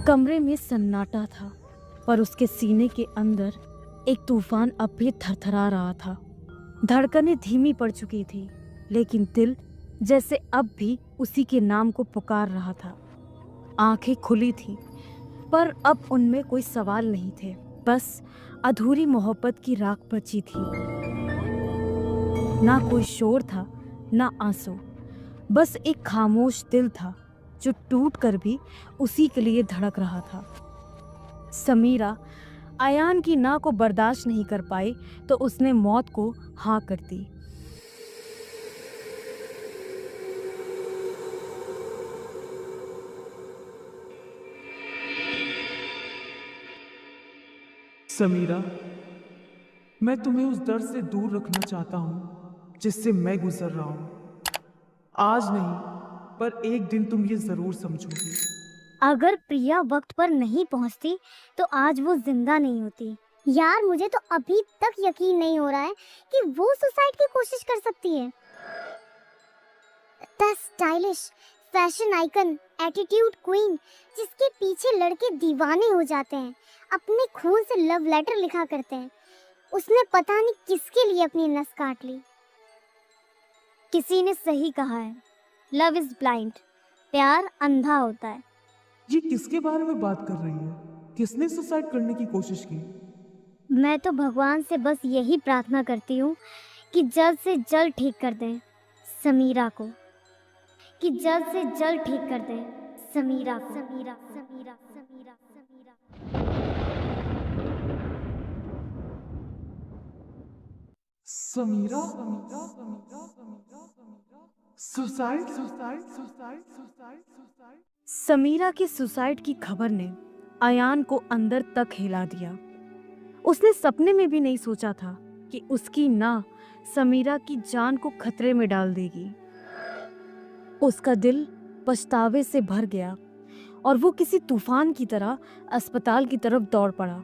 कमरे में सन्नाटा था, पर उसके सीने के अंदर एक तूफान अब भी थरथरा रहा था। धड़कनें धीमी पड़ चुकी थी, लेकिन दिल जैसे अब भी उसी के नाम को पुकार रहा था। आंखें खुली थी, पर अब उनमें कोई सवाल नहीं थे, बस अधूरी मोहब्बत की राख बची थी। ना कोई शोर था, ना आंसू, बस एक खामोश दिल था जो टूट कर भी उसी के लिए धड़क रहा था। समीरा अयान की ना को बर्दाश्त नहीं कर पाई तो उसने मौत को हाँ कर दी। समीरा, मैं तुम्हें उस दर्द से दूर रखना चाहता हूं जिससे मैं गुजर रहा हूं। आज नहीं, पर एक दिन तुम ये जरूर समझोगी। अगर प्रिया वक्त पर नहीं पहुंचती तो आज वो जिंदा नहीं होती। यार मुझे तो अभी तक यकीन नहीं हो रहा है कि वो सुसाइड की कोशिश कर सकती है। The stylish fashion icon, attitude queen, जिसके पीछे लड़के दीवाने हो जाते हैं, अपने खून से लव लेटर लिखा करते हैं, उसने पता नहीं किसके लिए अपनी नस काट ली। किसी ने सही कहा है, लव इज ब्लाइंड, प्यार अंधा होता है। ये किसके बारे में बात कर रही है? किसने सुसाइड करने की कोशिश की? मैं तो भगवान से बस यही प्रार्थना करती हूँ कि जल्द से जल्द ठीक कर दें समीरा को, कि जल्द से जल्द ठीक कर दें समीरा को। Samira Samira Samira Samira Samira, suicide, suicide, suicide, suicide, suicide. Samira की सुसाइड की खबर ने अयान को अंदर तक हिला दिया। उसने सपने में भी नहीं सोचा था कि उसकी ना समीरा की जान को खतरे में डाल देगी। उसका दिल पछतावे से भर गया और वो किसी तूफान की तरह अस्पताल की तरफ दौड़ पड़ा।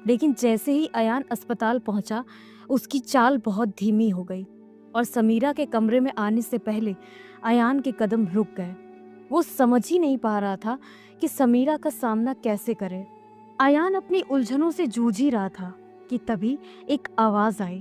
लेकिन जैसे ही अयान अस्पताल पहुंचा, उसकी चाल बहुत धीमी हो गई और समीरा के कमरे में आने से पहले अयान के कदम रुक गए। वो समझ ही नहीं पा रहा था कि समीरा का सामना कैसे करे। अयान अपनी उलझनों से जूझ ही रहा था कि तभी एक आवाज आई।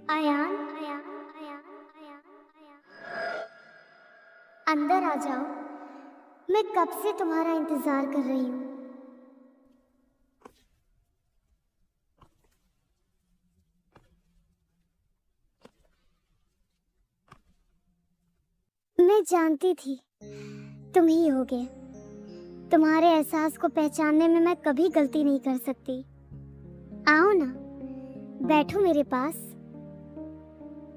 अयान, अयान, अयान, अयान, अयान। अंदर आ जाओ, मैं कब से तुम्हारा इंतजार कर रही हूँ। मैं जानती थी तुम ही होगे। तुम्हारे एहसास को पहचानने में मैं कभी गलती नहीं कर सकती। आओ ना, बैठो मेरे पास।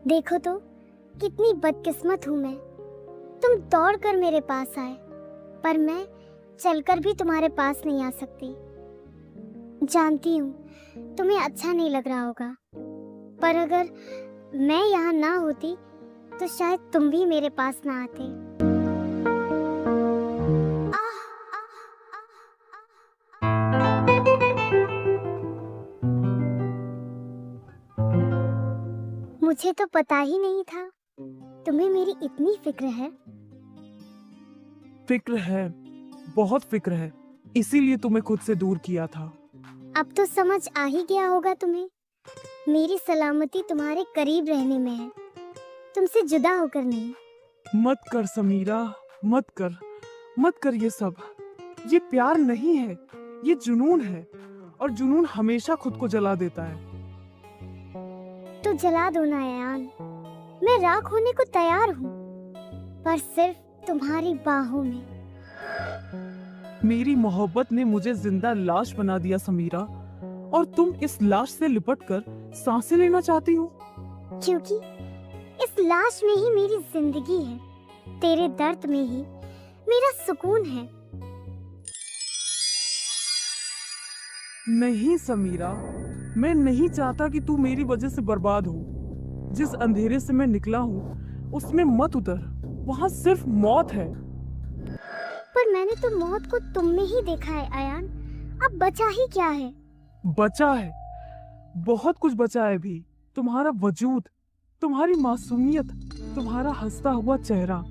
देखो तो कितनी बदकिस्मत हूँ मैं। तुम दौड़कर मेरे पास आए, पर मैं चलकर भी तुम्हारे पास नहीं आ सकती। जानती हूँ तुम्हें अच्छा नहीं लग रहा होगा, पर अगर मैं यहाँ ना होती तो शायद तुम भी मेरे पास ना आते। मुझे तो पता ही नहीं था तुम्हें मेरी इतनी फिक्र है। फिक्र है, बहुत फिक्र है, इसीलिए तुम्हें खुद से दूर किया था। अब तो समझ आ ही गया होगा तुम्हें। मेरी सलामती तुम्हारे करीब रहने में है, तुमसे जुदा होकर नहीं। मत कर समीरा, मत कर, मत कर ये सब। ये प्यार नहीं है, ये जुनून है, और जुनून हमेशा खुद को जला देता है। तो जला दो ना अयान, मैं राख होने को तैयार हूँ, पर सिर्फ तुम्हारी बाहों में। मेरी मोहब्बत ने मुझे जिंदा लाश बना दिया समीरा, और तुम इस लाश से लिपटकर सांसें लेना चाहती हो। क्योंकि इस लाश में ही मेरी जिंदगी है, तेरे दर्द में ही मेरा सुकून है। नहीं समीरा, मैं नहीं चाहता कि तू मेरी वजह से बर्बाद हो। जिस अंधेरे से मैं निकला हूँ उसमें मत उतर, वहाँ सिर्फ मौत है। पर मैंने तो मौत को तुम में ही देखा है अयान। अब बचा ही क्या है? बचा है, बहुत कुछ बचा है भी। तुम्हारा वजूद, तुम्हारी मासूमियत, तुम्हारा हंसता हुआ चेहरा,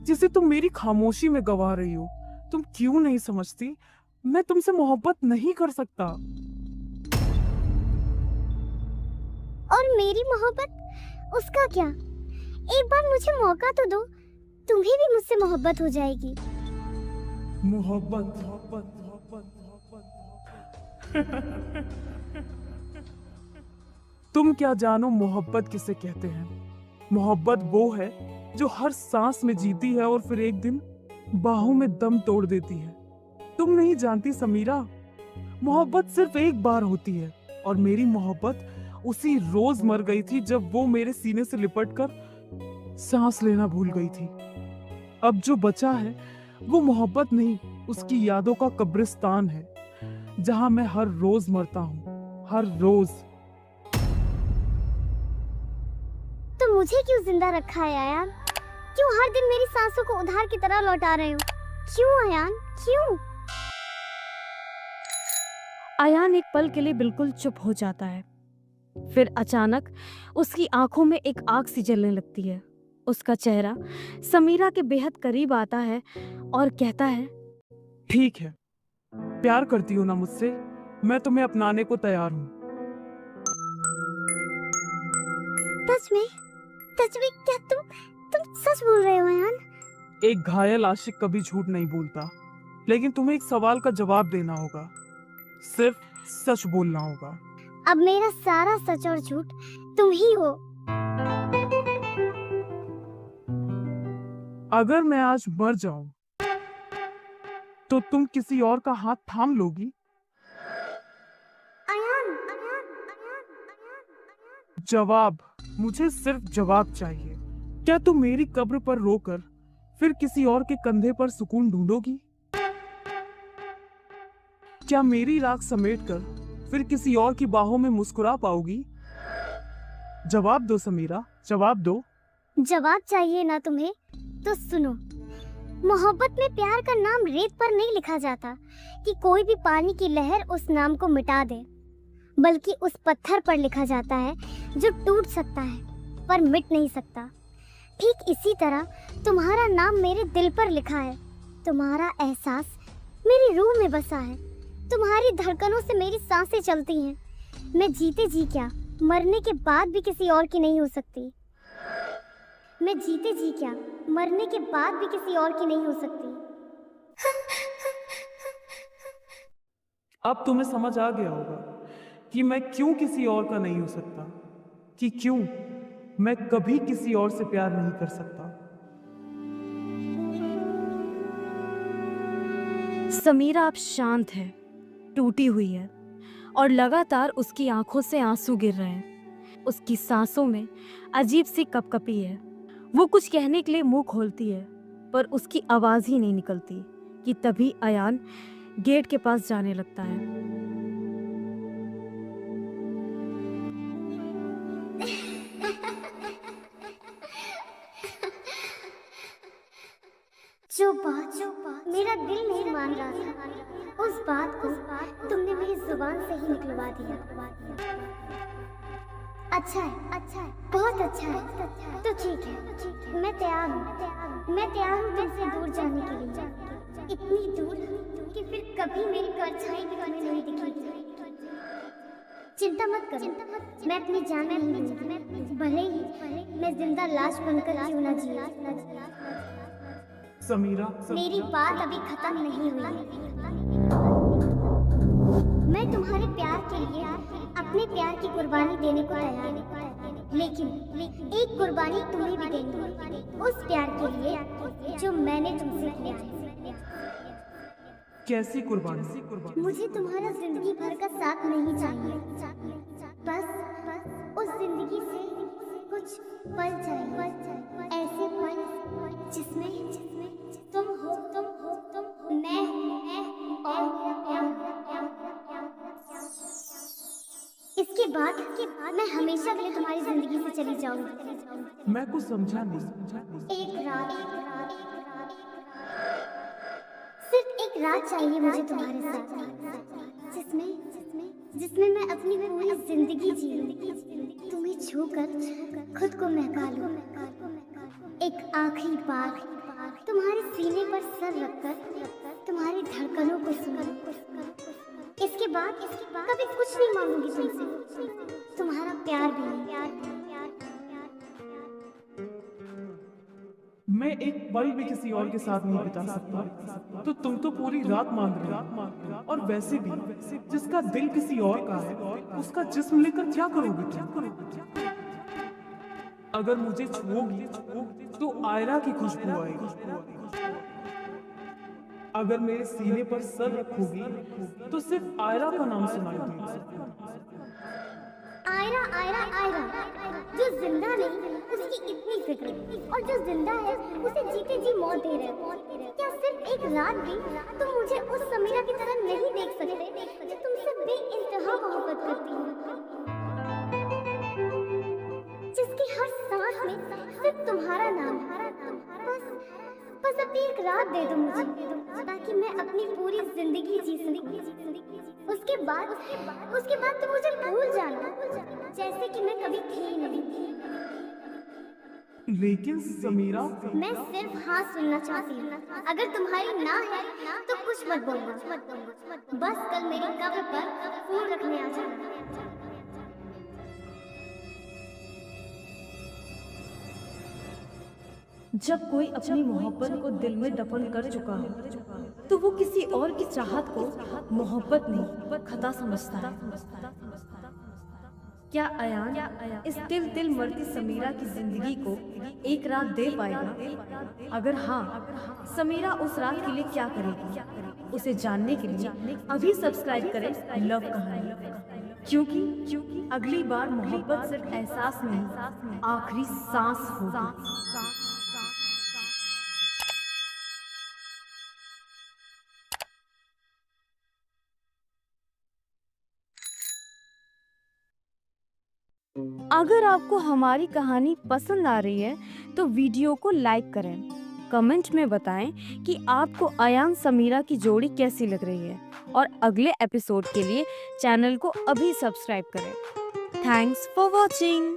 जिसे तुम मेरी खामोशी में गवा रही हो। तुम क्यों नहीं समझती? मैं तुमसे मोहब्बत नहीं कर सकता। और मेरी मोहब्बत, उसका क्या? एक बार मुझे मौका तो दो, तुम्हें भी मुझसे मोहब्बत हो जाएगी। मोहब्बत मोहब्बत मोहब्बत मोहब्बत तुम क्या जानो मोहब्बत किसे कहते हैं? मोहब्बत वो है जो हर सांस में जीती है और फिर एक दिन बाहों में दम तोड़ देती है। तुम नहीं जानती समीरा, मोहब्बत सिर्फ एक बार होती है और मेरी मोहब्बत उसी रोज मर गई थी जब वो मेरे सीने से लिपटकर सांस लेना भूल गई थी। अब जो बचा है वो मोहब्बत नहीं, उसकी यादों का कब्रिस्तान है जहां मैं हर रोज मरता हूँ, हर रोज। तो मुझे क्यों जिंदा रखा है अयान? क्यों हर दिन मेरी सांसों को उधार की तरह लौटा रहे हो? क्यों अयान, क्यों? अयान एक पल के लिए बिल्कुल चुप हो जाता है। फिर अचानक उसकी आंखों में एक आग सी जलने लगती है। उसका चेहरा समीरा के बेहद करीब आता है और कहता है, ठीक है, प्यार करती हो ना मुझसे? मैं तुम्हें अपनाने को तैयार हूँ। सच में क्या तुम सच बोल रहे हो अयान? एक घायल आशिक कभी झूठ नहीं बोलता, लेकिन तुम्हें एक सवाल का जवाब देना होगा। सिर्फ सच बोलना होगा। अब मेरा सारा सच और झूठ तुम ही हो। अगर मैं आज मर जाऊं तो तुम किसी और का हाथ थाम लोगी? अयान, जवाब, मुझे सिर्फ जवाब चाहिए। क्या तुम मेरी कब्र पर रोकर फिर किसी और के कंधे पर सुकून ढूंढोगी? क्या मेरी राख समेटकर फिर किसी और की बाहों में मुस्कुरा पाओगी? जवाब दो समीरा, जवाब दो। जवाब चाहिए ना तुम्हें? तो सुनो, मोहब्बत में प्यार का नाम रेत पर नहीं लिखा जाता कि कोई भी पानी की लहर उस नाम को मिटा दे, बल्कि उस पत्थर पर लिखा जाता है जो टूट सकता है पर मिट नहीं सकता। ठीक इसी तरह तुम्हारा नाम मेरे दिल पर लिखा है, तुम्हारा एहसास मेरी रूह में बसा है, तुम्हारी धड़कनों से मेरी सांसें चलती हैं। मैं जीते जी क्या, मरने के बाद भी किसी और की नहीं हो सकती। मैं जीते जी क्या, मरने के बाद भी किसी और की नहीं हो सकती। अब तुम्हें समझ आ गया होगा कि मैं क्यों किसी और का नहीं हो सकता, कि क्यों मैं कभी किसी और से प्यार नहीं कर सकता। समीरा अब शांत है, टूटी हुई है और लगातार उसकी आंखों से आंसू गिर रहे हैं। उसकी सांसों में अजीब सी कपकपी है। वो कुछ कहने के लिए मुंह खोलती है पर उसकी आवाज ही नहीं निकलती कि तभी अयान गेट के पास जाने लगता है। जो बात मेरा दिल नहीं मान रहा था, उस बात को तुमने मेरी जुबान से ही निकलवा दिया। अच्छा है, बहुत अच्छा है। तो ठीक है, मैं तैयार हूँ तुमसे दूर जाने के लिए, इतनी दूर कि फिर कभी मेरी परछाई भी तुम्हें नहीं दिखेगी। चिंता मत करो, मैं अपनी जान नहीं लूंगी, भले ही मैं जिंदा लाश बनकर क्यों ना जिया। समीरा, मेरी बात अभी खत्म नहीं हुई। मैं तुम्हारे प्यार के लिए अपने प्यार की कुर्बानी देने को तैयार हूँ, लेकिन एक कुर्बानी तुम्हें भी देनी है, उस प्यार के लिए जो मैंने तुमसे किया है। कैसी कुर्बानी? मुझे तुम्हारा जिंदगी भर का साथ नहीं चाहिए, बस उस जिंदगी से कुछ पल चाहिए, ऐसे पल जिसमें तुम हो, मैं हूँ और इसके बाद मैं हमेशा के लिए तुम्हारी जिंदगी से चली जाऊंगी। मैं कुछ समझा नहीं। एक रात, सिर्फ एक रात चाहिए मुझे तुम्हारे साथ, जिसमें मैं अपनी पूरी जिंदगी जी लूं, तुम्हें छूकर खुद को महका लूं, एक आखिरी बार तुम्हारे सीने पर सर रखकर तुम्हारी धड़कनों को सुनूं। इसके बाद कभी कुछ नहीं मांगूंगी तुमसे, तुम्हारा प्यार भी नहीं। मैं एक पल भी किसी और के साथ नहीं बिता सकता, तो तुम तो पूरी रात मांग रहे हो। और वैसे भी जिसका दिल किसी और का है, उसका जिस्म लेकर क्या करोगे तुम? अगर मुझे छूओगी तो आयरा की खुशबू आएगी। अगर मेरे सीने पर सर रखोगी तो सिर्फ आयरा का नाम सुनाई देगा। आयरा आयरा आयरा, जो जिंदा नहीं उसकी इतनी फिक्र, और जो जिंदा है उसे जीते जी मौत दे रहे हो। क्या सिर्फ एक रात भी तुम मुझे उस समीरा की तरह नहीं देख सकते जो तुमसे बेइंतहा मोहब्बत करती है, जिसकी हर सांस में सिर्फ तुम्हारा नाम है? बस अभी एक रात दे दो मुझे, ताकि मैं अपनी पूरी जिंदगी जी सकूं। उसके बाद तुम मुझे भूल जाना, जैसे कि मैं कभी थी ही नहीं। लेकिन समीरा, मैं सिर्फ हाँ सुनना चाहती हूँ। अगर तुम्हारी ना है तो कुछ मत बोलना, बस कल मेरी कब्र पर फूल रखने आ जाना। जब कोई अपनी मोहब्बत को दिल में दफन कर चुका हो तो वो किसी और की चाहत को मोहब्बत नहीं खता समझता है। क्या अयान इस तिल तिल मरती समीरा की जिंदगी को एक रात दे पाएगा? अगर हाँ, समीरा उस रात के लिए क्या करेगी? उसे जानने के लिए अभी सब्सक्राइब करें लव कहानी, क्योंकि अगली बार मोहब्बत सिर्फ एहसास नहीं, आखिरी सांस होगी। अगर आपको हमारी कहानी पसंद आ रही है तो वीडियो को लाइक करें, कमेंट में बताएं कि आपको अयान समीरा की जोड़ी कैसी लग रही है, और अगले एपिसोड के लिए चैनल को अभी सब्सक्राइब करें। Thanks for watching.